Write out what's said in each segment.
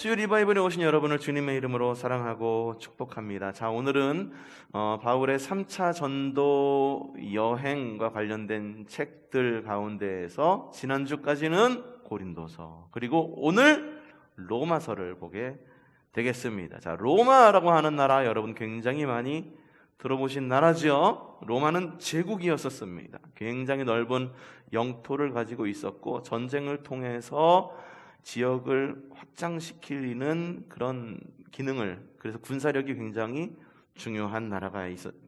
수요 리바이벌에 오신 여러분을 주님의 이름으로 사랑하고 축복합니다. 자, 오늘은 바울의 3차 전도 여행과 관련된 책들 가운데에서 지난주까지는 고린도서, 그리고 오늘 로마서를 보게 되겠습니다. 자, 로마라고 하는 나라 여러분 굉장히 많이 들어보신 나라죠. 로마는 제국이었었습니다. 굉장히 넓은 영토를 가지고 있었고, 전쟁을 통해서 지역을 확장시키는 그런 기능을, 그래서 군사력이 굉장히 중요한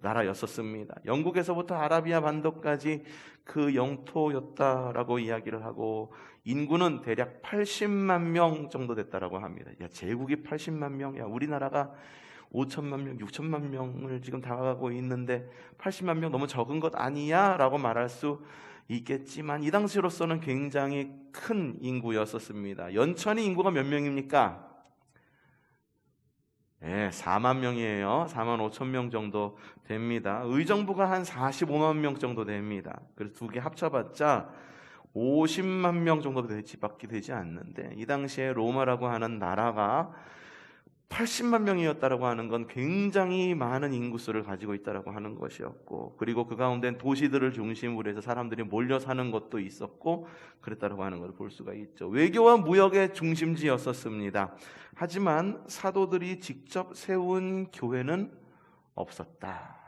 나라였었습니다. 영국에서부터 아라비아 반도까지 그 영토였다라고 이야기를 하고, 인구는 대략 80만 명 정도 됐다라고 합니다. 야, 제국이 80만 명, 야, 우리나라가 5천만 명, 6천만 명을 지금 다가가고 있는데 80만 명 너무 적은 것 아니야? 라고 말할 수 있겠지만, 이 당시로서는 굉장히 큰 인구였었습니다. 연천이 인구가 몇 명입니까? 네, 4만 명이에요. 4만 5천 명 정도 됩니다. 의정부가 한 45만 명 정도 됩니다. 그래서 두 개 합쳐봤자 50만 명 정도 밖에 되지 않는데, 이 당시에 로마라고 하는 나라가 80만 명이었다라고 하는 건 굉장히 많은 인구수를 가지고 있다라고 하는 것이었고, 그리고 그 가운데 도시들을 중심으로 해서 사람들이 몰려 사는 것도 있었고 그랬다라고 하는 것을 볼 수가 있죠. 외교와 무역의 중심지였었습니다. 하지만 사도들이 직접 세운 교회는 없었다.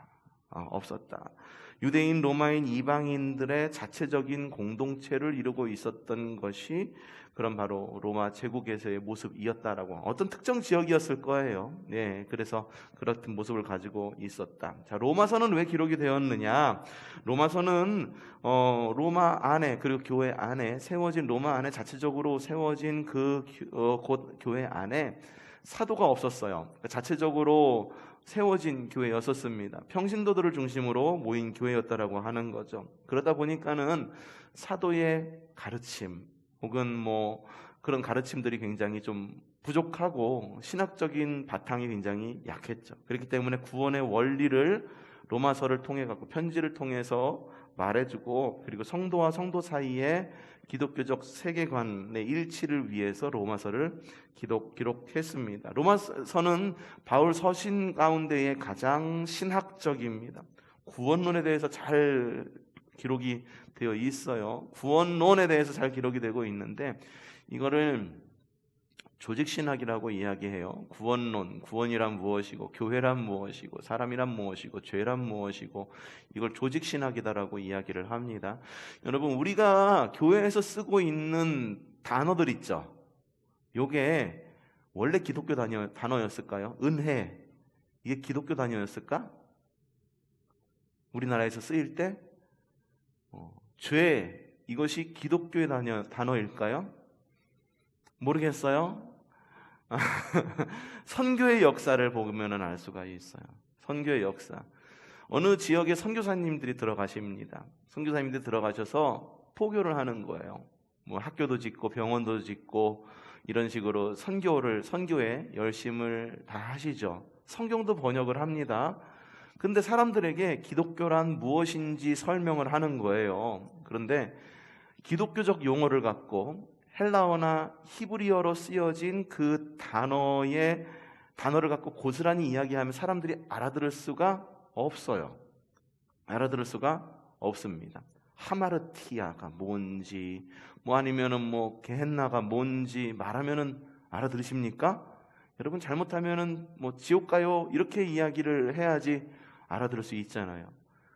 유대인, 로마인, 이방인들의 자체적인 공동체를 이루고 있었던 것이 그런 바로 로마 제국에서의 모습이었다라고, 어떤 특정 지역이었을 거예요. 네, 그래서 그렇던 모습을 가지고 있었다. 자, 로마서는 왜 기록이 되었느냐? 로마서는 로마 안에, 그리고 교회 안에 세워진, 로마 안에 자체적으로 세워진 그 곧 교회 안에 사도가 없었어요. 그러니까 자체적으로 세워진 교회였었습니다. 평신도들을 중심으로 모인 교회였다라고 하는 거죠. 그러다 보니까는 사도의 가르침 혹은 뭐 그런 가르침들이 굉장히 좀 부족하고 신학적인 바탕이 굉장히 약했죠. 그렇기 때문에 구원의 원리를 로마서를 통해 갖고 편지를 통해서 말해주고, 그리고 성도와 성도 사이에 기독교적 세계관의 일치를 위해서 로마서를 기록했습니다. 로마서는 바울 서신 가운데에 가장 신학적입니다. 구원론에 대해서 잘 기록이 되어 있어요. 구원론에 대해서 잘 기록이 되고 있는데, 이거를 조직신학이라고 이야기해요. 구원론, 구원이란 무엇이고, 교회란 무엇이고, 사람이란 무엇이고, 죄란 무엇이고, 이걸 조직신학이다라고 이야기를 합니다. 여러분, 우리가 교회에서 쓰고 있는 단어들 있죠? 요게 원래 기독교 단어였을까요? 은혜, 이게 기독교 단어였을까? 우리나라에서 쓰일 때 죄, 이것이 기독교의 단어일까요? 모르겠어요. 선교의 역사를 보면 알 수가 있어요. 선교의 역사. 어느 지역에 선교사님들이 들어가십니다. 선교사님들이 들어가셔서 포교를 하는 거예요. 뭐 학교도 짓고 병원도 짓고 이런 식으로 선교에 열심을 다 하시죠. 성경도 번역을 합니다. 근데 사람들에게 기독교란 무엇인지 설명을 하는 거예요. 그런데 기독교적 용어를 갖고 헬라어나 히브리어로 쓰여진 그 단어를 갖고 고스란히 이야기하면 사람들이 알아들을 수가 없어요. 알아들을 수가 없습니다. 하마르티아가 뭔지, 뭐 아니면은 뭐 게헨나가 뭔지 말하면은 알아들으십니까? 여러분, 잘못하면은 뭐 지옥 가요 이렇게 이야기를 해야지 알아들을 수 있잖아요.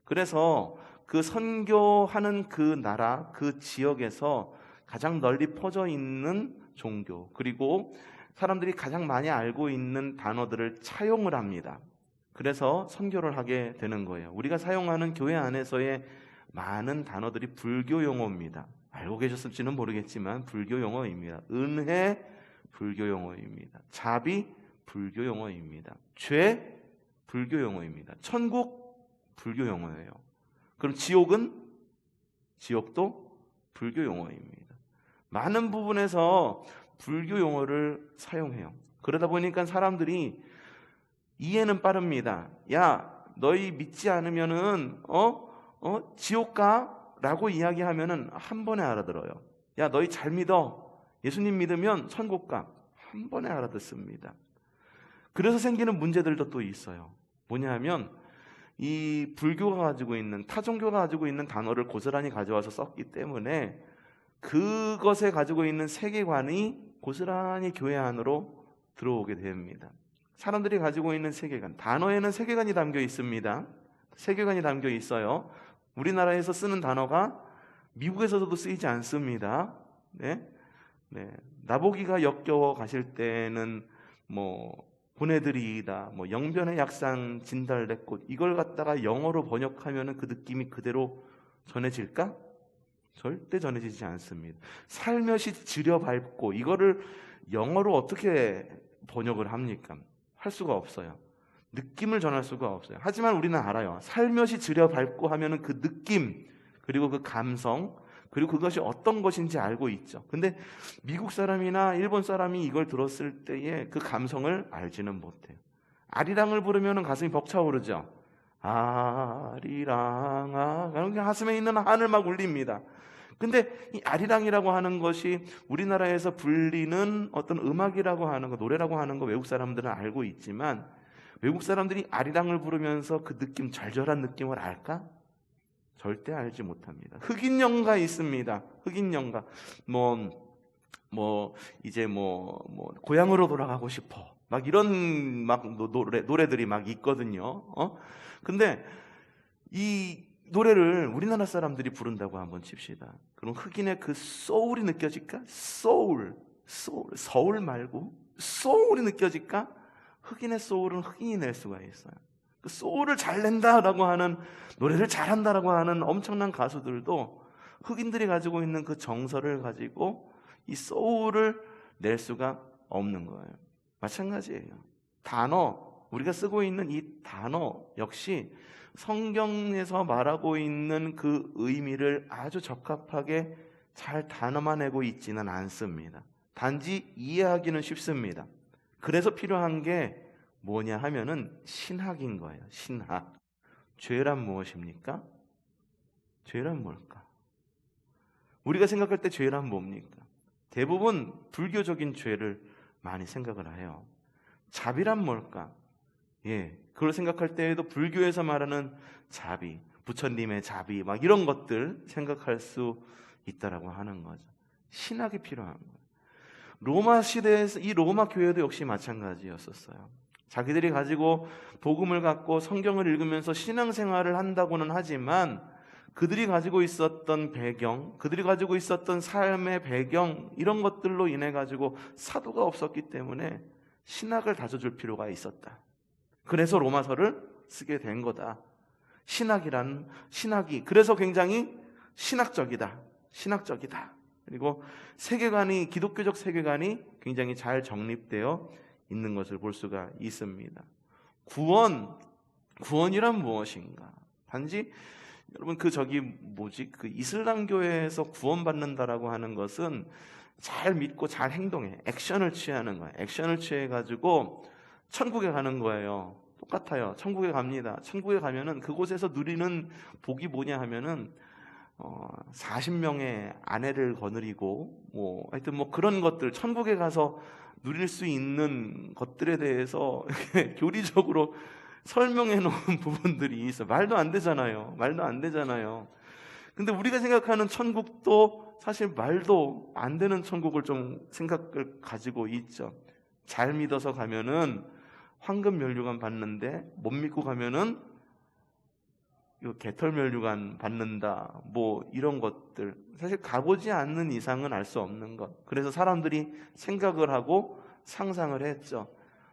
그래서 그 선교하는 그 나라, 그 지역에서 가장 널리 퍼져 있는 종교, 그리고 사람들이 가장 많이 알고 있는 단어들을 차용을 합니다. 그래서 선교를 하게 되는 거예요. 우리가 사용하는 교회 안에서의 많은 단어들이 불교 용어입니다. 알고 계셨을지는 모르겠지만 불교 용어입니다. 은혜, 불교 용어입니다. 자비, 불교 용어입니다. 죄, 불교 용어입니다. 천국, 불교 용어예요. 그럼 지옥도 불교 용어입니다. 많은 부분에서 불교 용어를 사용해요. 그러다 보니까 사람들이 이해는 빠릅니다. 야, 너희 믿지 않으면은 지옥 가라고 이야기하면은 한 번에 알아들어요. 야, 너희 잘 믿어. 예수님 믿으면 천국 가. 한 번에 알아듣습니다. 그래서 생기는 문제들도 또 있어요. 뭐냐 하면 이 불교가 가지고 있는, 타종교가 가지고 있는 단어를 고스란히 가져와서 썼기 때문에 그것에 가지고 있는 세계관이 고스란히 교회 안으로 들어오게 됩니다. 사람들이 가지고 있는 세계관, 단어에는 세계관이 담겨 있습니다. 세계관이 담겨 있어요. 우리나라에서 쓰는 단어가 미국에서도 쓰이지 않습니다. 네? 나보기가 역겨워 가실 때는 뭐 보내드리다, 뭐 영변의 약상 진달래꽃, 이걸 갖다가 영어로 번역하면 그 느낌이 그대로 전해질까? 절대 전해지지 않습니다. 살며시 지려밟고, 이거를 영어로 어떻게 번역을 합니까? 할 수가 없어요. 느낌을 전할 수가 없어요. 하지만 우리는 알아요. 살며시 지려밟고 하면은 그 느낌, 그리고 그 감성, 그리고 그것이 어떤 것인지 알고 있죠. 근데 미국 사람이나 일본 사람이 이걸 들었을 때의 그 감성을 알지는 못해요. 아리랑을 부르면 가슴이 벅차오르죠. 아리랑아, 그냥 가슴에 있는 한을 막 울립니다. 근데 이 아리랑이라고 하는 것이 우리나라에서 불리는 어떤 음악이라고 하는 거, 노래라고 하는 거 외국 사람들은 알고 있지만, 외국 사람들이 아리랑을 부르면서 그 느낌, 절절한 느낌을 알까? 절대 알지 못합니다. 흑인 영가 있습니다. 흑인 영가. 이제 고향으로 돌아가고 싶어. 막 이런 노래들이 막 있거든요. 근데 이 노래를 우리나라 사람들이 부른다고 한번 칩시다. 그럼 흑인의 그 소울이 느껴질까? 소울 말고 소울이 느껴질까? 흑인의 소울은 흑인이 낼 수가 있어요. 그 소울을 잘 낸다라고 하는, 노래를 잘한다라고 하는 엄청난 가수들도 흑인들이 가지고 있는 그 정서를 가지고 이 소울을 낼 수가 없는 거예요. 마찬가지예요. 단어, 우리가 쓰고 있는 이 단어 역시 성경에서 말하고 있는 그 의미를 아주 적합하게 잘 담아내고 있지는 않습니다. 단지 이해하기는 쉽습니다. 그래서 필요한 게 뭐냐 하면은 신학인 거예요. 신학. 죄란 무엇입니까? 죄란 뭘까? 우리가 생각할 때 죄란 뭡니까? 대부분 불교적인 죄를 많이 생각을 해요. 자비란 뭘까? 그걸 생각할 때에도 불교에서 말하는 자비, 부처님의 자비, 막 이런 것들 생각할 수 있다라고 하는 거죠. 신학이 필요한 거예요. 로마 시대에서 이 로마 교회도 역시 마찬가지였었어요. 자기들이 가지고 복음을 갖고 성경을 읽으면서 신앙생활을 한다고는 하지만 그들이 가지고 있었던 배경, 그들이 가지고 있었던 삶의 배경, 이런 것들로 인해 가지고 사도가 없었기 때문에 신학을 다져줄 필요가 있었다. 그래서 로마서를 쓰게 된 거다. 신학이 그래서 굉장히 신학적이다. 그리고 세계관이, 기독교적 세계관이 굉장히 잘 정립되어 있는 것을 볼 수가 있습니다. 구원이란 무엇인가? 단지 여러분 그 이슬람교에서 구원받는다라고 하는 것은 잘 믿고 잘 행동해, 액션을 취하는 거예요. 액션을 취해 가지고 천국에 가는 거예요. 똑같아요. 천국에 갑니다. 천국에 가면은 그곳에서 누리는 복이 뭐냐 하면은 40명의 아내를 거느리고 하여튼 그런 것들, 천국에 가서 누릴 수 있는 것들에 대해서 교리적으로 설명해 놓은 부분들이 있어. 말도 안 되잖아요. 근데 우리가 생각하는 천국도 사실 말도 안 되는 천국을 좀 생각을 가지고 있죠. 잘 믿어서 가면은 황금 면류관 받는데 못 믿고 가면은 개털 면류관 받는다, 이런 것들, 사실 가보지 않는 이상은 알 수 없는 것. 그래서 사람들이 생각을 하고 상상을 했죠.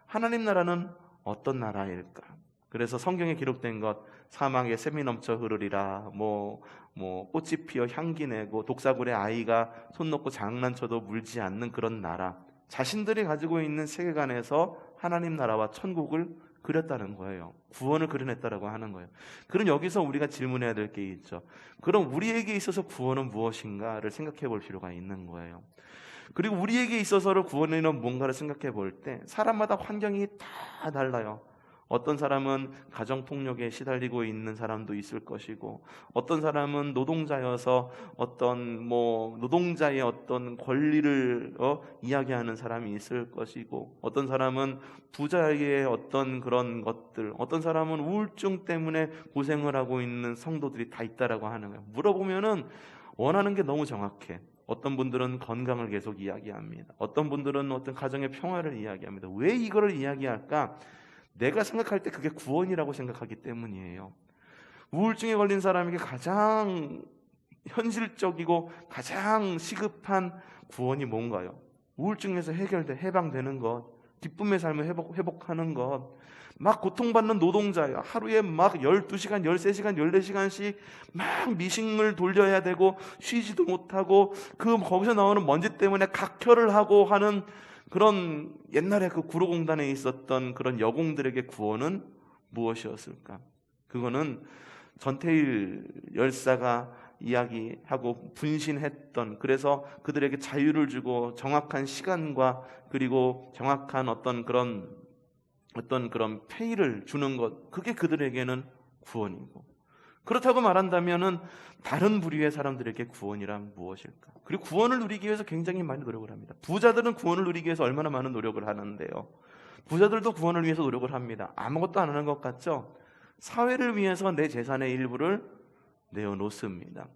하나님 나라는 어떤 나라일까? 그래서 성경에 기록된 것, 사막에 샘이 넘쳐 흐르리라, 꽃이 피어 향기 내고 독사굴에 아이가 손 놓고 장난쳐도 물지 않는 그런 나라. 자신들이 가지고 있는 세계관에서 하나님 나라와 천국을 그렸다는 거예요. 구원을 그려냈다라고 하는 거예요. 그럼 여기서 우리가 질문해야 될 게 있죠. 그럼 우리에게 있어서 구원은 무엇인가를 생각해 볼 필요가 있는 거예요. 그리고 우리에게 있어서는 구원은 뭔가를 생각해 볼 때 사람마다 환경이 다 달라요. 어떤 사람은 가정폭력에 시달리고 있는 사람도 있을 것이고, 어떤 사람은 노동자여서 어떤 노동자의 어떤 권리를 이야기하는 사람이 있을 것이고, 어떤 사람은 부자의 어떤 그런 것들, 어떤 사람은 우울증 때문에 고생을 하고 있는 성도들이 다 있다라고 하는 거예요. 물어보면은 원하는 게 너무 정확해. 어떤 분들은 건강을 계속 이야기합니다. 어떤 분들은 어떤 가정의 평화를 이야기합니다. 왜 이거를 이야기할까? 내가 생각할 때 그게 구원이라고 생각하기 때문이에요. 우울증에 걸린 사람에게 가장 현실적이고 가장 시급한 구원이 뭔가요? 우울증에서 해방되는 것, 기쁨의 삶을 회복하는 것. 막 고통받는 노동자예요. 하루에 막 12시간, 13시간, 14시간씩 막 미싱을 돌려야 되고 쉬지도 못하고 거기서 나오는 먼지 때문에 각혈을 하고 하는 그런 옛날에 그 구로공단에 있었던 그런 여공들에게 구원은 무엇이었을까? 그거는 전태일 열사가 이야기하고 분신했던, 그래서 그들에게 자유를 주고 정확한 시간과 그리고 정확한 어떤 그런 페이를 주는 것, 그게 그들에게는 구원이고, 그렇다고 말한다면은 다른 부류의 사람들에게 구원이란 무엇일까? 그리고 구원을 누리기 위해서 굉장히 많이 노력을 합니다. 부자들은 구원을 누리기 위해서 얼마나 많은 노력을 하는데요. 부자들도 구원을 위해서 노력을 합니다. 아무것도 안 하는 것 같죠? 사회를 위해서 내 재산의 일부를 내어놓습니다.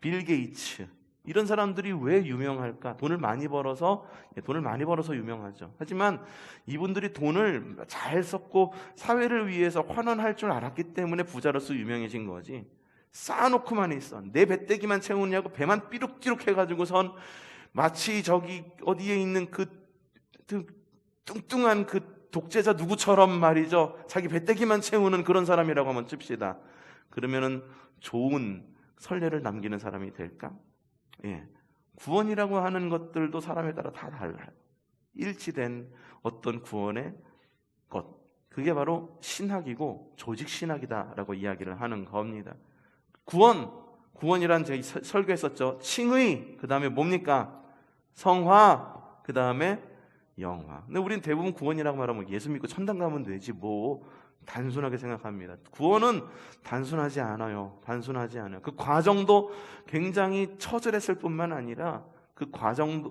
빌 게이츠, 이런 사람들이 왜 유명할까? 돈을 많이 벌어서 유명하죠. 하지만 이분들이 돈을 잘 썼고 사회를 위해서 환원할 줄 알았기 때문에 부자로서 유명해진 거지. 쌓아놓고만 있어. 내 배때기만 채우냐고 배만 삐룩삐룩 해가지고선 마치 저기 어디에 있는 그 뚱뚱한 그 독재자 누구처럼 말이죠. 자기 배때기만 채우는 그런 사람이라고 한번 칩시다. 그러면은 좋은 선례를 남기는 사람이 될까? 예. 구원이라고 하는 것들도 사람에 따라 다 달라요. 일치된 어떤 구원의 것, 그게 바로 신학이고 조직 신학이다라고 이야기를 하는 겁니다. 구원이란 제가 설교했었죠. 칭의, 그 다음에 뭡니까? 성화, 그 다음에 영화. 근데 우리는 대부분 구원이라고 말하면 예수 믿고 천당 가면 되지 단순하게 생각합니다. 구원은 단순하지 않아요. 그 과정도 굉장히 처절했을 뿐만 아니라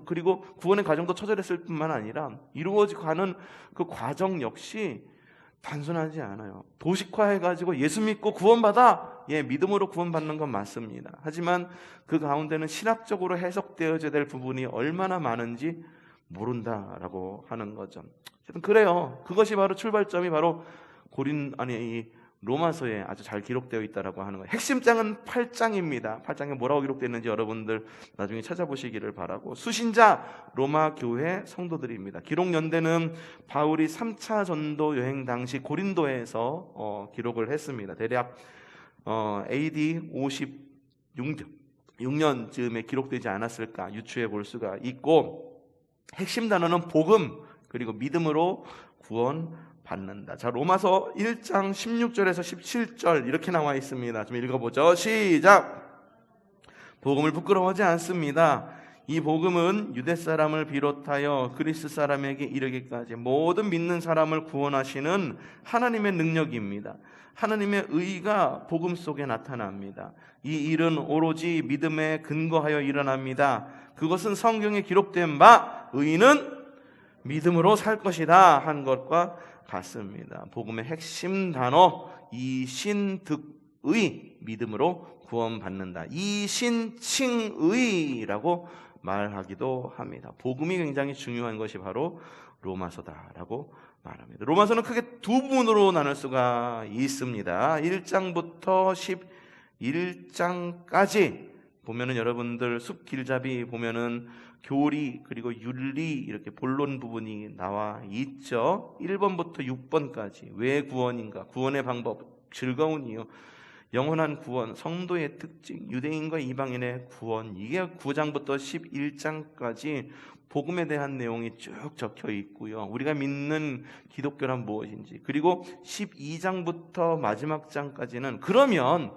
그리고 구원의 과정도 처절했을 뿐만 아니라 이루어지는 그 과정 역시 단순하지 않아요. 도식화해가지고 예수 믿고 구원받아, 믿음으로 구원받는 건 맞습니다. 하지만 그 가운데는 신학적으로 해석되어져야 될 부분이 얼마나 많은지 모른다라고 하는 거죠. 어쨌든 그래요. 그것이 바로 출발점이 바로 이 로마서에 아주 잘 기록되어 있다라고 하는 거예요. 핵심 장은 8장입니다. 8장에 뭐라고 기록되어 있는지 여러분들 나중에 찾아보시기를 바라고, 수신자 로마 교회 성도들입니다. 기록 연대는 바울이 3차 전도 여행 당시 고린도에서 기록을 했습니다. 대략 AD 56년쯤에 기록되지 않았을까 유추해 볼 수가 있고, 핵심 단어는 복음 그리고 믿음으로 구원받는다. 자, 로마서 1장 16절에서 17절 이렇게 나와 있습니다. 좀 읽어보죠. 시작. 복음을 부끄러워하지 않습니다. 이 복음은 유대 사람을 비롯하여 그리스 사람에게 이르기까지 모든 믿는 사람을 구원하시는 하나님의 능력입니다. 하나님의 의가 복음 속에 나타납니다. 이 일은 오로지 믿음에 근거하여 일어납니다. 그것은 성경에 기록된 바 의인은 믿음으로 살 것이다 한 것과 같습니다. 복음의 핵심 단어 이신득의, 믿음으로 구원받는다. 이신칭의라고 말하기도 합니다. 복음이 굉장히 중요한 것이 바로 로마서다라고 말합니다. 로마서는 크게 두 부분으로 나눌 수가 있습니다. 1장부터 11장까지 보면은 여러분들 숲길잡이 보면은 교리 그리고 윤리 이렇게 본론 부분이 나와 있죠. 1번부터 6번까지 왜 구원인가, 구원의 방법, 즐거운 이유, 영원한 구원, 성도의 특징, 유대인과 이방인의 구원, 이게 9장부터 11장까지 복음에 대한 내용이 쭉 적혀 있고요. 우리가 믿는 기독교란 무엇인지, 그리고 12장부터 마지막 장까지는 그러면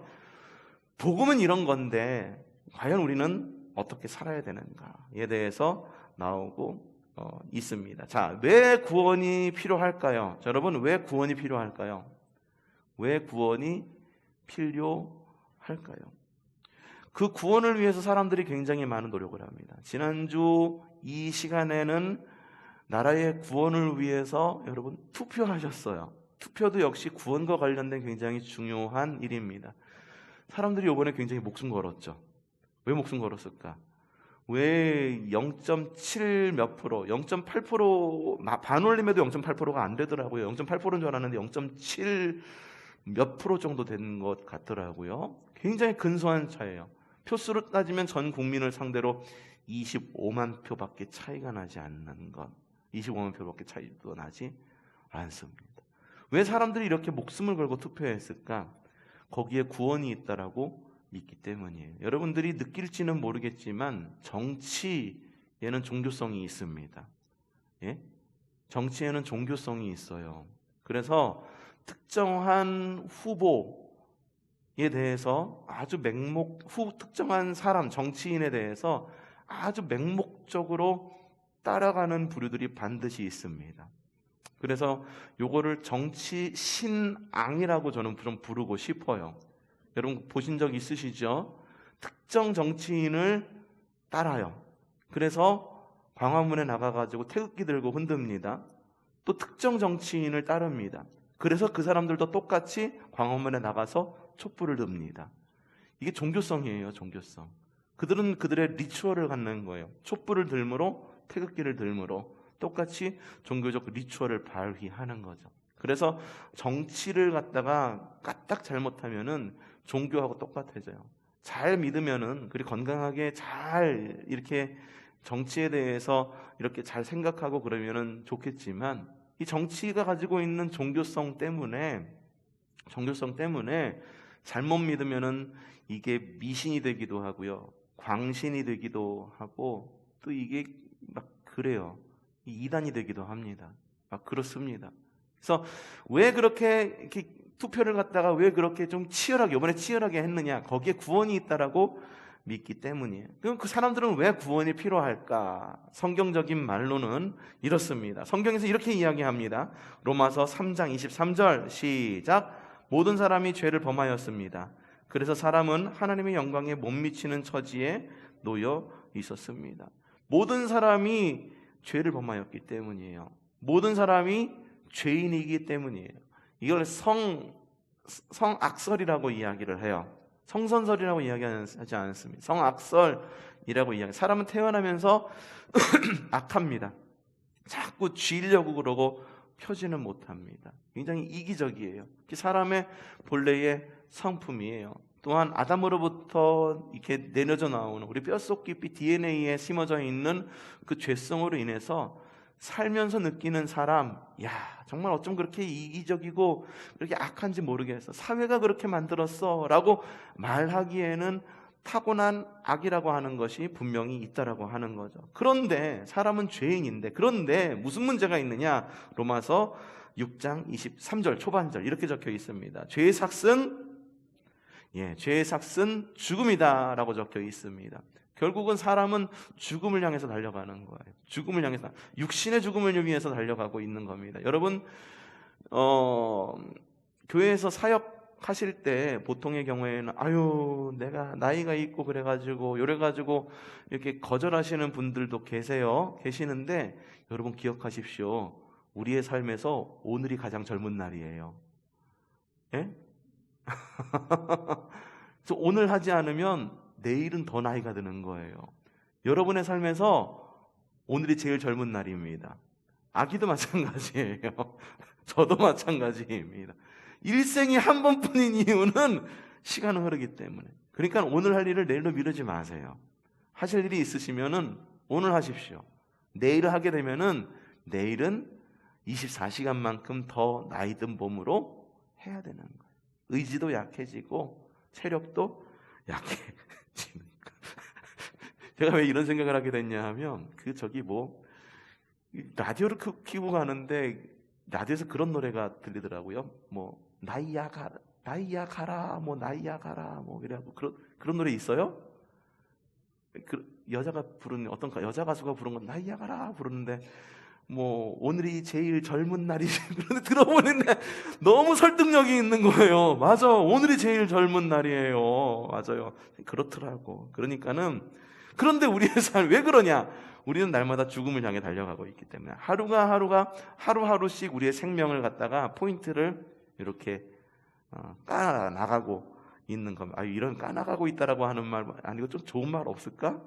복음은 이런 건데 과연 우리는 어떻게 살아야 되는가에 대해서 나오고 있습니다. 자, 왜 구원이 필요할까요? 자, 여러분, 왜 구원이 필요할까요? 왜 구원이 필요할까요? 그 구원을 위해서 사람들이 굉장히 많은 노력을 합니다. 지난주 이 시간에는 나라의 구원을 위해서 여러분 투표하셨어요. 투표도 역시 구원과 관련된 굉장히 중요한 일입니다. 사람들이 이번에 굉장히 목숨 걸었죠. 왜 목숨 걸었을까? 왜 0.7 몇 프로, 0.8% 반올림에도 0.8%가 안 되더라고요. 0.8%인 줄 알았는데 0.7 몇 프로 정도 된 것 같더라고요. 굉장히 근소한 차이예요. 표수로 따지면 전 국민을 상대로 25만 표밖에 차이가 나지 않는 것. 25만 표밖에 차이도 나지 않습니다. 왜 사람들이 이렇게 목숨을 걸고 투표했을까? 거기에 구원이 있다라고 믿기 때문이에요. 여러분들이 느낄지는 모르겠지만 정치에는 종교성이 있습니다. 예? 정치에는 종교성이 있어요. 그래서 특정한 후보에 대해서 아주 특정한 사람, 정치인에 대해서 아주 맹목적으로 따라가는 부류들이 반드시 있습니다. 그래서 요거를 정치 신앙이라고 저는 좀 부르고 싶어요. 여러분 보신 적 있으시죠? 특정 정치인을 따라요. 그래서 광화문에 나가가지고 태극기 들고 흔듭니다. 또 특정 정치인을 따릅니다. 그래서 그 사람들도 똑같이 광화문에 나가서 촛불을 듭니다. 이게 종교성이에요, 종교성. 그들은 그들의 리추얼을 갖는 거예요. 촛불을 들므로, 태극기를 들므로 똑같이 종교적 리추얼을 발휘하는 거죠. 그래서 정치를 갖다가 까딱 잘못하면은 종교하고 똑같아져요. 잘 믿으면은, 그리고 건강하게 잘 이렇게 정치에 대해서 이렇게 잘 생각하고 그러면은 좋겠지만, 이 정치가 가지고 있는 종교성 때문에 잘못 믿으면은 이게 미신이 되기도 하고요, 광신이 되기도 하고, 또 이게 막 그래요. 이단이 되기도 합니다. 막 그렇습니다. 그래서 왜 그렇게 이렇게 투표를 갖다가 왜 그렇게 좀 이번에 치열하게 했느냐? 거기에 구원이 있다라고 믿기 때문이에요. 그럼 그 사람들은 왜 구원이 필요할까? 성경적인 말로는 이렇습니다. 성경에서 이렇게 이야기합니다. 로마서 3장 23절 시작. 모든 사람이 죄를 범하였습니다. 그래서 사람은 하나님의 영광에 못 미치는 처지에 놓여 있었습니다. 모든 사람이 죄를 범하였기 때문이에요. 모든 사람이 죄인이기 때문이에요. 이걸 성악설이라고 이야기를 해요. 성선설이라고 이야기하지 않습니다. 성악설이라고 이야기. 사람은 태어나면서 악합니다. 자꾸 쥐려고 그러고 펴지는 못합니다. 굉장히 이기적이에요. 사람의 본래의 성품이에요. 또한 아담으로부터 이렇게 내려져 나오는 우리 뼛속 깊이 DNA에 심어져 있는 그 죄성으로 인해서 살면서 느끼는 사람, 야, 정말 어쩜 그렇게 이기적이고 그렇게 악한지 모르겠어. 사회가 그렇게 만들었어 라고 말하기에는 타고난 악이라고 하는 것이 분명히 있다라고 하는 거죠. 그런데 사람은 죄인인데, 그런데 무슨 문제가 있느냐? 로마서 6장 23절 초반절 이렇게 적혀 있습니다. 죄의 삭은 죽음이다 라고 적혀 있습니다. 결국은 사람은 죽음을 향해서 달려가는 거예요. 죽음을 향해서, 육신의 죽음을 위해서 달려가고 있는 겁니다. 여러분, 교회에서 사역하실 때 보통의 경우에는 내가 나이가 있고 그래가지고 이렇게 거절하시는 분들도 계시는데, 여러분 기억하십시오. 우리의 삶에서 오늘이 가장 젊은 날이에요. 예? 그래서 오늘 하지 않으면 내일은 더 나이가 드는 거예요. 여러분의 삶에서 오늘이 제일 젊은 날입니다. 아기도 마찬가지예요. 저도 마찬가지입니다. 일생이 한 번뿐인 이유는 시간은 흐르기 때문에. 그러니까 오늘 할 일을 내일로 미루지 마세요. 하실 일이 있으시면은 오늘 하십시오. 내일을 하게 되면은 내일은 24시간만큼 더 나이 든 몸으로 해야 되는 거예요. 의지도 약해지고 체력도 약해지는 거예요. 제가 왜 이런 생각을 하게 됐냐 하면 라디오를 키고 가는데 라디오에서 그런 노래가 들리더라고요. 나이야 가라, 나이야 가라, 나이야 가라, 그래갖고 그런 노래 있어요? 여자가 부른 여자 가수가 부른 건 나이아가라 부르는데 뭐 오늘이 제일 젊은 날이지. 그런데 들어보는데 너무 설득력이 있는 거예요. 맞아, 오늘이 제일 젊은 날이에요. 맞아요. 그렇더라고. 그러니까는 그런데 우리의 삶 왜 그러냐? 우리는 날마다 죽음을 향해 달려가고 있기 때문에 하루하루씩 우리의 생명을 갖다가 포인트를 이렇게 까나 나가고 있는 겁니다. 이런 까나가고 있다라고 하는 말 아니고 좀 좋은 말 없을까?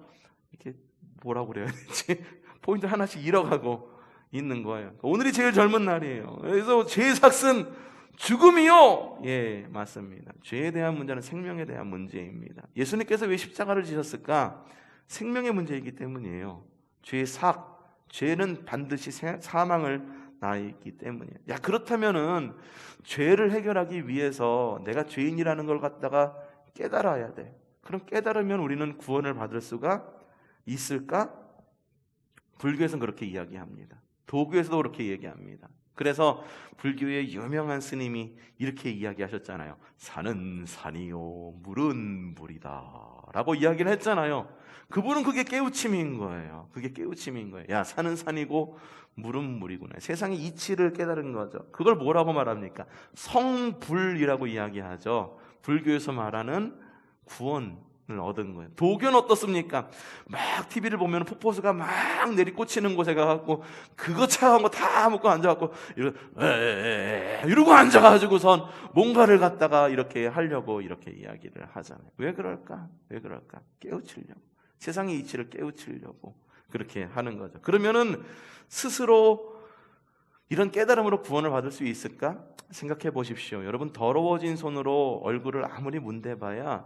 이렇게 뭐라고 그래야 되지? 포인트 하나씩 잃어가고 있는 거예요. 오늘이 제일 젊은 날이에요. 그래서 죄의 삭은 죽음이요. 예, 맞습니다. 죄에 대한 문제는 생명에 대한 문제입니다. 예수님께서 왜 십자가를 지셨을까? 생명의 문제이기 때문이에요. 죄의 삭, 죄는 반드시 사망을 낳기 때문이에요. 야, 그렇다면은 죄를 해결하기 위해서 내가 죄인이라는 걸 갖다가 깨달아야 돼. 그럼 깨달으면 우리는 구원을 받을 수가 있을까? 불교에서는 그렇게 이야기합니다. 도교에서도 그렇게 얘기합니다. 그래서 불교의 유명한 스님이 이렇게 이야기하셨잖아요. 산은 산이요, 물은 물이다 라고 이야기를 했잖아요. 그분은 그게 깨우침인 거예요. 그게 깨우침인 거예요. 야, 산은 산이고 물은 물이구나. 세상의 이치를 깨달은 거죠. 그걸 뭐라고 말합니까? 성불이라고 이야기하죠. 불교에서 말하는 구원을 얻은 거예요. 도교는 어떻습니까? 막 TV를 보면 폭포수가 막 내리꽂히는 곳에 가갖고 그거 차가운 거 다 먹고 앉아갖고 이러고 앉아가지고선 뭔가를 갖다가 이렇게 하려고 이렇게 이야기를 하잖아요. 왜 그럴까? 왜 그럴까? 깨우치려고. 세상의 이치를 깨우치려고 그렇게 하는 거죠. 그러면은 스스로 이런 깨달음으로 구원을 받을 수 있을까? 생각해 보십시오. 여러분, 더러워진 손으로 얼굴을 아무리 문대봐야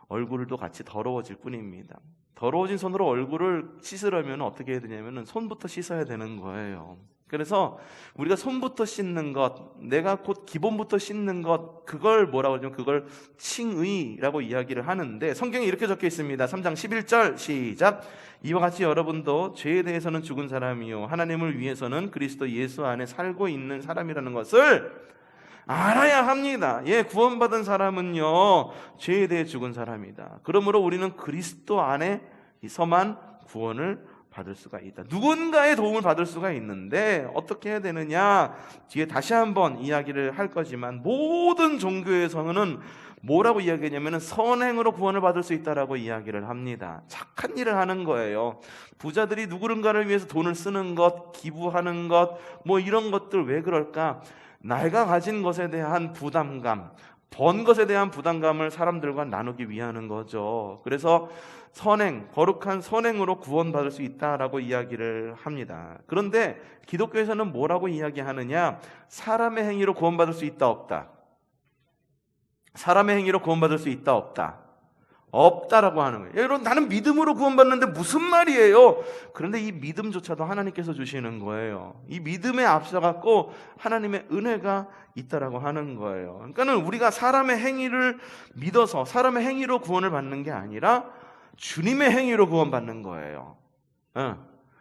얼굴도 같이 더러워질 뿐입니다. 더러워진 손으로 얼굴을 씻으려면 어떻게 해야 되냐면 손부터 씻어야 되는 거예요. 그래서 우리가 손부터 씻는 것, 내가 곧 기본부터 씻는 것, 그걸 뭐라고 하냐면 그걸 칭의라고 이야기를 하는데 성경에 이렇게 적혀 있습니다. 3장 11절 시작. 이와 같이 여러분도 죄에 대해서는 죽은 사람이요 하나님을 위해서는 그리스도 예수 안에 살고 있는 사람이라는 것을 알아야 합니다. 예, 구원받은 사람은요 죄에 대해 죽은 사람이다. 그러므로 우리는 그리스도 안에서만 구원을 받을 수가 있다. 누군가의 도움을 받을 수가 있는데 어떻게 해야 되느냐? 뒤에 다시 한번 이야기를 할 거지만 모든 종교에서는 뭐라고 이야기하냐면 선행으로 구원을 받을 수 있다라고 이야기를 합니다. 착한 일을 하는 거예요. 부자들이 누구른가를 위해서 돈을 쓰는 것, 기부하는 것, 뭐 이런 것들 왜 그럴까? 내가 가진 것에 대한 부담감, 번 것에 대한 부담감을 사람들과 나누기 위하는 거죠. 그래서 선행, 거룩한 선행으로 구원받을 수 있다라고 이야기를 합니다. 그런데 기독교에서는 뭐라고 이야기하느냐? 사람의 행위로 구원받을 수 있다, 없다? 사람의 행위로 구원받을 수 있다, 없다? 없다라고 하는 거예요. 여러분, 나는 믿음으로 구원받는데 무슨 말이에요? 그런데 이 믿음조차도 하나님께서 주시는 거예요. 이 믿음에 앞서갖고 하나님의 은혜가 있다라고 하는 거예요. 그러니까는 우리가 사람의 행위를 믿어서 사람의 행위로 구원을 받는 게 아니라 주님의 행위로 구원받는 거예요.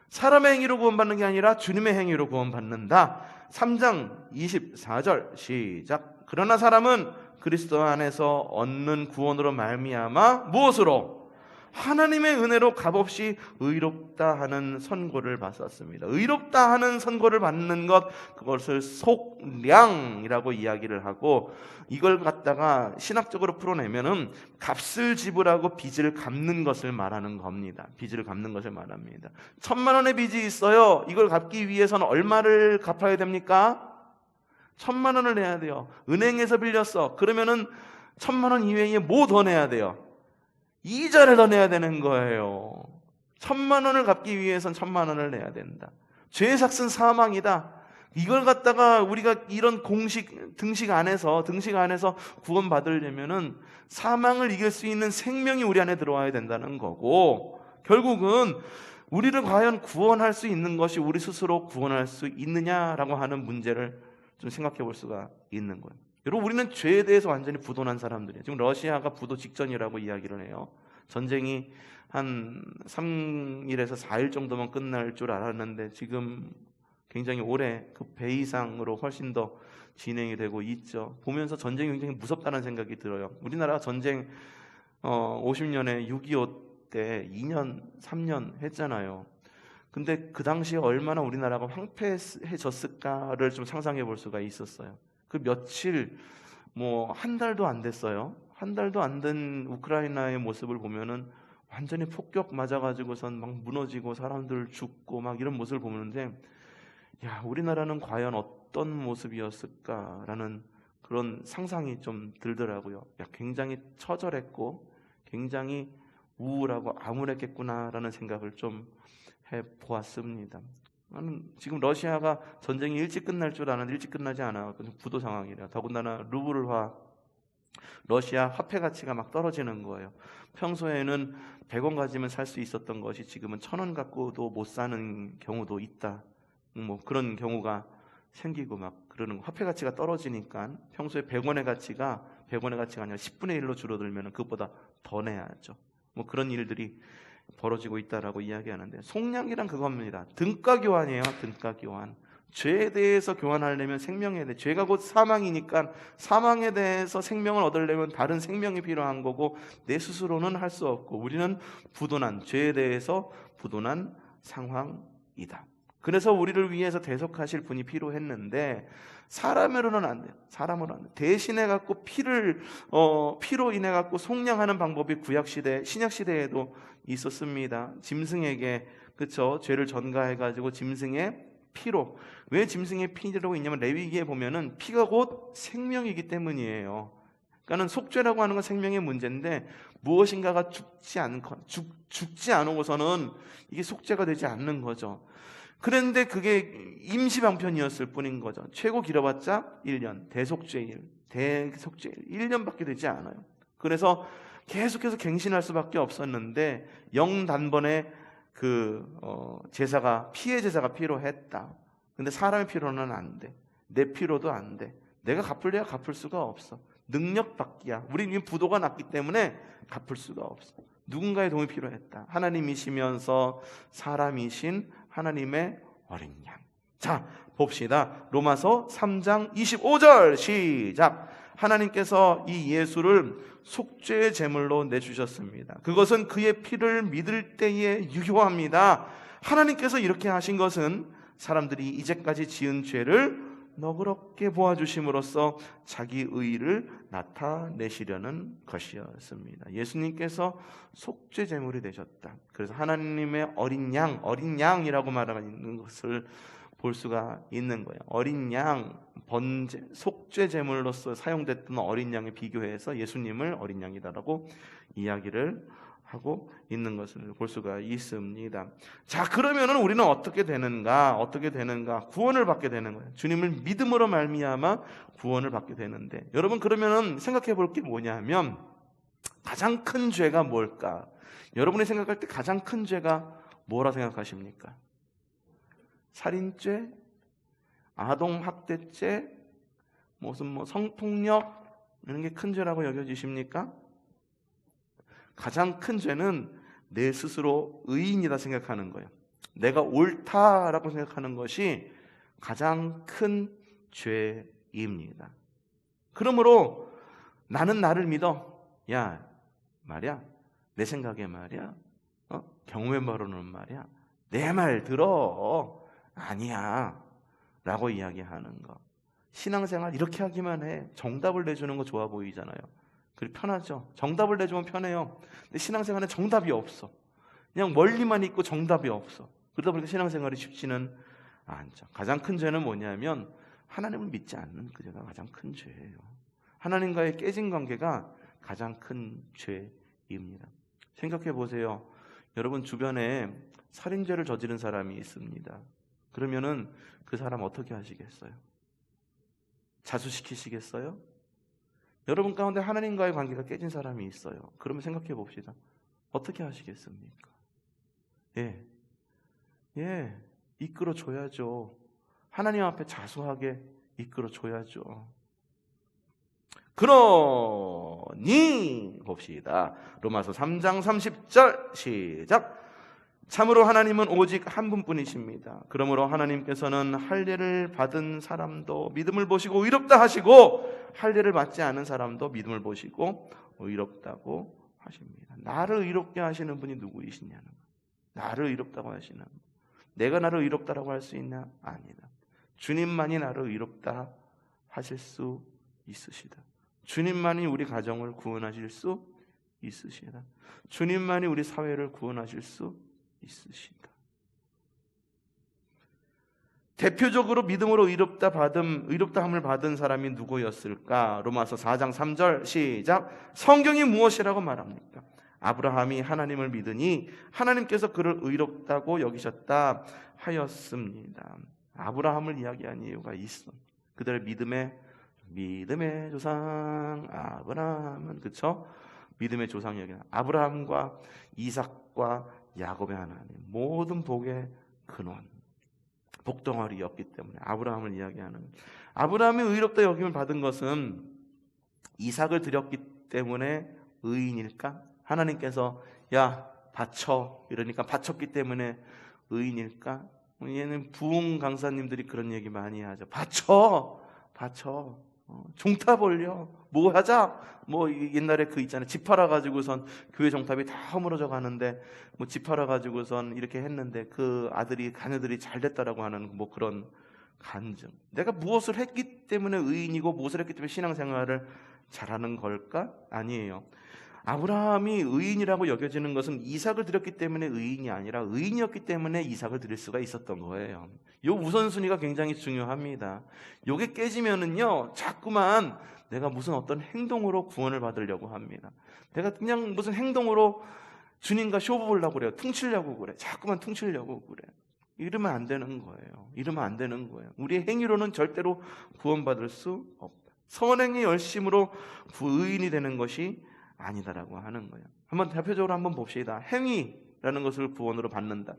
사람의 행위로 구원받는 게 아니라 주님의 행위로 구원받는다. 3장 24절 시작. 그러나 사람은 그리스도 안에서 얻는 구원으로 말미암아 무엇으로? 하나님의 은혜로 값없이 의롭다 하는 선고를 받았습니다. 의롭다 하는 선고를 받는 것, 그것을 속량이라고 이야기를 하고, 이걸 갖다가 신학적으로 풀어내면은 값을 지불하고 빚을 갚는 것을 말하는 겁니다. 빚을 갚는 것을 말합니다. 1,000만 원의 빚이 있어요. 이걸 갚기 위해서는 얼마를 갚아야 됩니까? 1,000만 원을 내야 돼요. 은행에서 빌렸어. 그러면은 1,000만 원 이외에 뭐 더 내야 돼요? 이자를 더 내야 되는 거예요. 1,000만 원을 갚기 위해선 1,000만 원을 내야 된다. 죄의 삭은 사망이다. 이걸 갖다가 우리가 이런 등식 안에서 구원 받으려면은 사망을 이길 수 있는 생명이 우리 안에 들어와야 된다는 거고, 결국은 우리를 과연 구원할 수 있는 것이 우리 스스로 구원할 수 있느냐라고 하는 문제를 좀 생각해 볼 수가 있는 거예요. 여러분, 우리는 죄에 대해서 완전히 부도난 사람들이에요. 지금 러시아가 부도 직전이라고 이야기를 해요. 전쟁이 한 3일에서 4일 정도만 끝날 줄 알았는데 지금 굉장히 오래 그 배 이상으로 훨씬 더 진행이 되고 있죠. 보면서 전쟁이 굉장히 무섭다는 생각이 들어요. 우리나라가 전쟁 50년에 6.25 때 2년, 3년 했잖아요. 근데 그 당시에 얼마나 우리나라가 황폐해졌을까를 좀 상상해 볼 수가 있었어요. 그 며칠, 뭐 한 달도 안 됐어요. 한 달도 안 된 우크라이나의 모습을 보면은 완전히 폭격 맞아가지고선 막 무너지고 사람들 죽고 막 이런 모습을 보는데, 야, 우리나라는 과연 어떤 모습이었을까라는 그런 상상이 좀 들더라고요. 야, 굉장히 처절했고 굉장히 우울하고 암울했겠구나라는 생각을 좀 해보았습니다. 나는 지금 러시아가 전쟁이 일찍 끝날 줄 아는데 일찍 끝나지 않아. 부도 상황이라. 더군다나 루블화, 러시아 화폐 가치가 막 떨어지는 거예요. 평소에는 100원 가지면 살 수 있었던 것이 지금은 1000원 갖고도 못 사는 경우도 있다. 뭐 그런 경우가 생기고 막 그러는 거. 화폐 가치가 떨어지니까 평소에 100원의 가치가 아니라 10분의 1로 줄어들면 그것보다 더 내야죠. 뭐 그런 일들이 벌어지고 있다라고 이야기하는데, 속량이란 그겁니다. 등가 교환이에요. 등가 교환. 죄에 대해서 교환하려면 생명에 대해, 죄가 곧 사망이니까 사망에 대해서 생명을 얻으려면 다른 생명이 필요한 거고, 내 스스로는 할 수 없고, 우리는 부도난, 죄에 대해서 부도난 상황이다. 그래서 우리를 위해서 대속하실 분이 필요했는데 사람으로는 안 돼요. 사람으로는 안 돼요. 대신해 갖고 피로 인해 갖고 속량하는 방법이 구약 시대, 신약 시대에도 있었습니다. 짐승에게, 그렇죠? 죄를 전가해 가지고 짐승의 피로. 왜 짐승의 피라고 있냐면 레위기에 보면은 피가 곧 생명이기 때문이에요. 그러니까는 속죄라고 하는 건 생명의 문제인데 무엇인가가 죽지 않고서는 이게 속죄가 되지 않는 거죠. 그런데 그게 임시방편이었을 뿐인 거죠. 최고 길어봤자 1년, 대속죄일 1년밖에 되지 않아요. 그래서 계속해서 갱신할 수밖에 없었는데 영단번에 제사가, 피의 제사가 필요했다. 근데 사람의 피로는 안 돼. 내 피로도 안 돼. 내가 갚을래야 갚을 수가 없어. 능력받기야. 우리는 부도가 났기 때문에 갚을 수가 없어. 누군가의 도움이 필요했다. 하나님이시면서 사람이신 하나님의 어린 양. 자, 봅시다. 로마서 3장 25절 시작. 하나님께서 이 예수를 속죄의 제물로 내주셨습니다. 그것은 그의 피를 믿을 때에 유효합니다. 하나님께서 이렇게 하신 것은 사람들이 이제까지 지은 죄를 너그럽게 보아주심으로써 자기 의의를 나타내시려는 것이었습니다. 예수님께서 속죄 제물이 되셨다. 그래서 하나님의 어린 양이라고 말하는 것을 볼 수가 있는 거예요. 어린 양, 번제, 속죄 제물로서 사용됐던 어린 양에 비교해서 예수님을 어린 양이다라고 이야기를 하고 있는 것을 볼 수가 있습니다. 자, 그러면은 우리는 어떻게 되는가? 구원을 받게 되는 거예요. 주님을 믿음으로 말미암아 구원을 받게 되는데, 여러분 그러면은 생각해 볼 게 뭐냐면 가장 큰 죄가 뭘까? 여러분이 생각할 때 가장 큰 죄가 뭐라 생각하십니까? 살인죄, 아동학대죄, 무슨 성폭력 이런 게 큰 죄라고 여겨지십니까? 가장 큰 죄는 내 스스로 의인이다 생각하는 거예요. 내가 옳다라고 생각하는 것이 가장 큰 죄입니다. 그러므로 나는 나를 믿어. 야, 말이야. 내 생각에 말이야. 경우의 말로는 말이야. 내 말 들어. 아니야. 라고 이야기하는 거. 신앙생활 이렇게 하기만 해. 정답을 내주는 거 좋아 보이잖아요. 그리고 편하죠. 정답을 내주면 편해요. 근데 신앙생활에 정답이 없어. 그냥 멀리만 있고 정답이 없어. 그러다 보니까 신앙생활이 쉽지는 않죠. 가장 큰 죄는 뭐냐면 하나님을 믿지 않는 그 죄가 가장 큰 죄예요. 하나님과의 깨진 관계가 가장 큰 죄입니다. 생각해 보세요. 여러분 주변에 살인죄를 저지른 사람이 있습니다. 그러면은 그 사람 어떻게 하시겠어요? 자수시키시겠어요? 여러분 가운데 하나님과의 관계가 깨진 사람이 있어요. 그러면 생각해 봅시다. 어떻게 하시겠습니까? 이끌어 줘야죠. 하나님 앞에 자수하게 이끌어 줘야죠. 그러니 봅시다. 로마서 3장 30절 시작. 참으로 하나님은 오직 한 분뿐이십니다. 그러므로 하나님께서는 할례를 받은 사람도 믿음을 보시고 의롭다 하시고 할례를 받지 않은 사람도 믿음을 보시고 의롭다고 하십니다. 나를 의롭게 하시는 분이 누구이시냐는 거예요. 나를 의롭다고 하시는, 내가 나를 의롭다라고 할 수 있나? 아니다. 주님만이 나를 의롭다 하실 수 있으시다. 주님만이 우리 가정을 구원하실 수 있으시다. 주님만이 우리 사회를 구원하실 수 있으시다. 대표적으로 믿음으로 의롭다함을 받은 사람이 누구였을까? 로마서 4장 3절 시작. 성경이 무엇이라고 말합니까? 아브라함이 하나님을 믿으니 하나님께서 그를 의롭다고 여기셨다 하였습니다. 아브라함을 이야기한 이유가 있어. 그들의 믿음의 조상 아브라함은, 그쵸? 믿음의 조상 이야기. 아브라함과 이삭과 야곱의 하나님, 모든 복의 근원, 복덩어리였기 때문에 아브라함을 이야기하는, 아브라함이 의롭다 여김을 받은 것은 이삭을 드렸기 때문에 의인일까? 하나님께서 야 바쳐 이러니까 바쳤기 때문에 의인일까? 얘는 부흥 강사님들이 그런 얘기 많이 하죠. 바쳐 종탑 올려 뭐 하자, 뭐 옛날에 그 있잖아요, 집 팔아 가지고선 교회 종탑이 다 허물어져 가는데 뭐 집 팔아 가지고선 이렇게 했는데 그 자녀들이 잘 됐다라고 하는 뭐 그런 간증. 내가 무엇을 했기 때문에 의인이고 무엇을 했기 때문에 신앙생활을 잘하는 걸까? 아니에요. 아브라함이 의인이라고 여겨지는 것은 이삭을 드렸기 때문에 의인이 아니라 의인이었기 때문에 이삭을 드릴 수가 있었던 거예요. 이 우선순위가 굉장히 중요합니다. 이게 깨지면은요, 자꾸만 내가 무슨 어떤 행동으로 구원을 받으려고 합니다. 내가 그냥 무슨 행동으로 주님과 쇼부 보려고 그래요. 퉁치려고 그래. 자꾸만 퉁치려고 그래. 이러면 안 되는 거예요. 우리의 행위로는 절대로 구원받을 수 없다. 선행의 열심으로 의인이 되는 것이 아니다라고 하는 거예요. 한번 대표적으로 한번 봅시다. 행위라는 것을 구원으로 받는다.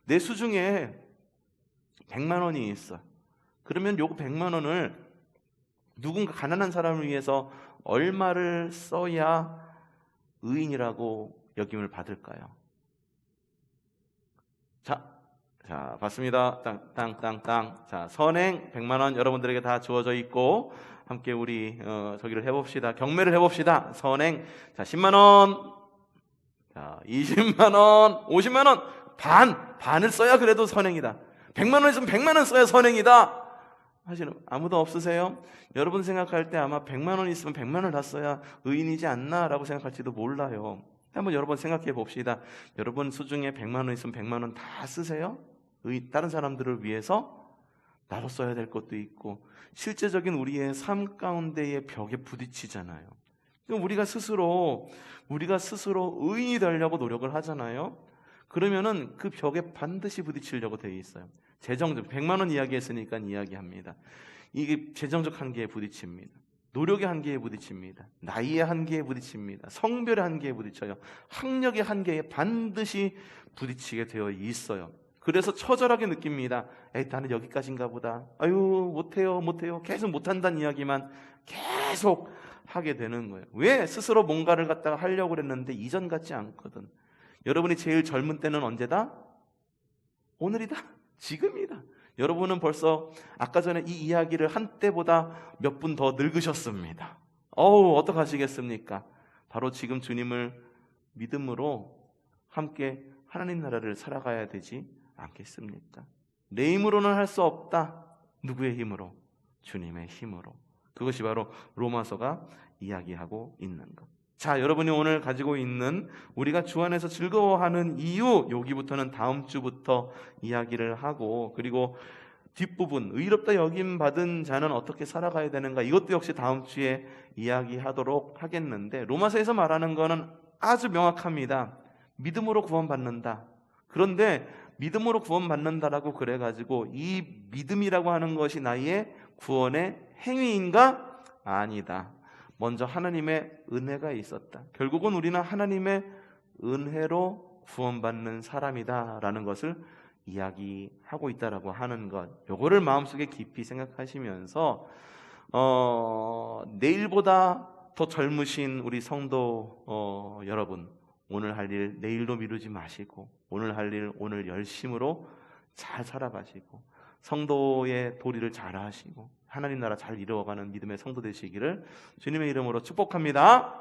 내 수중에 100만 원이 있어. 그러면 요거 100만 원을 누군가 가난한 사람을 위해서 얼마를 써야 의인이라고 여김을 받을까요? 자, 봤습니다. 땅. 자, 선행 100만 원 여러분들에게 다 주어져 있고, 함께 우리 저기를 해봅시다. 경매를 해봅시다. 선행. 자, 10만 원. 자, 20만 원, 50만 원. 반을 써야 그래도 선행이다. 100만 원 있으면 100만 원 써야 선행이다 하시는 아무도 없으세요? 여러분 생각할 때 아마 100만 원 있으면 100만 원을 다 써야 의인이지 않나라고 생각할지도 몰라요. 한번 여러분 생각해 봅시다. 여러분 수중에 100만 원 있으면 100만 원 다 쓰세요? 다른 사람들을 위해서 나도 써야 될 것도 있고, 실제적인 우리의 삶 가운데의 벽에 부딪히잖아요. 우리가 스스로 의인이 되려고 노력을 하잖아요. 그러면은 그 벽에 반드시 부딪히려고 되어 있어요. 재정적 100만 원 이야기했으니까 이야기합니다. 이게 재정적 한계에 부딪힙니다. 노력의 한계에 부딪힙니다. 나이의 한계에 부딪힙니다. 성별의 한계에 부딪혀요. 학력의 한계에 반드시 부딪히게 되어 있어요. 그래서 처절하게 느낍니다. 나는 여기까지인가 보다. 못해요. 계속 못한다는 이야기만 계속 하게 되는 거예요. 왜? 스스로 뭔가를 갖다가 하려고 그랬는데 이전 같지 않거든. 여러분이 제일 젊은 때는 언제다? 오늘이다. 지금이다. 여러분은 벌써 아까 전에 이 이야기를 한 때보다 몇 분 더 늙으셨습니다. 어떡하시겠습니까? 바로 지금 주님을 믿음으로 함께 하나님 나라를 살아가야 되지 않겠습니까? 내 힘으로는 할 수 없다. 누구의 힘으로? 주님의 힘으로. 그것이 바로 로마서가 이야기하고 있는 것. 자, 여러분이 오늘 가지고 있는 우리가 주 안에서 즐거워하는 이유, 여기부터는 다음 주부터 이야기를 하고, 그리고 뒷부분 의롭다 여김 받은 자는 어떻게 살아가야 되는가, 이것도 역시 다음 주에 이야기하도록 하겠는데, 로마서에서 말하는 거는 아주 명확합니다. 믿음으로 구원받는다. 그런데 믿음으로 구원받는다라고 그래가지고 이 믿음이라고 하는 것이 나의 구원의 행위인가? 아니다. 먼저 하나님의 은혜가 있었다. 결국은 우리는 하나님의 은혜로 구원받는 사람이다라는 것을 이야기하고 있다라고 하는 것, 요거를 마음속에 깊이 생각하시면서 내일보다 더 젊으신 우리 성도 여러분, 오늘 할 일 내일로 미루지 마시고 오늘 할 일 오늘 열심으로 잘 살아가시고 성도의 도리를 잘 하시고 하나님 나라 잘 이루어가는 믿음의 성도 되시기를 주님의 이름으로 축복합니다.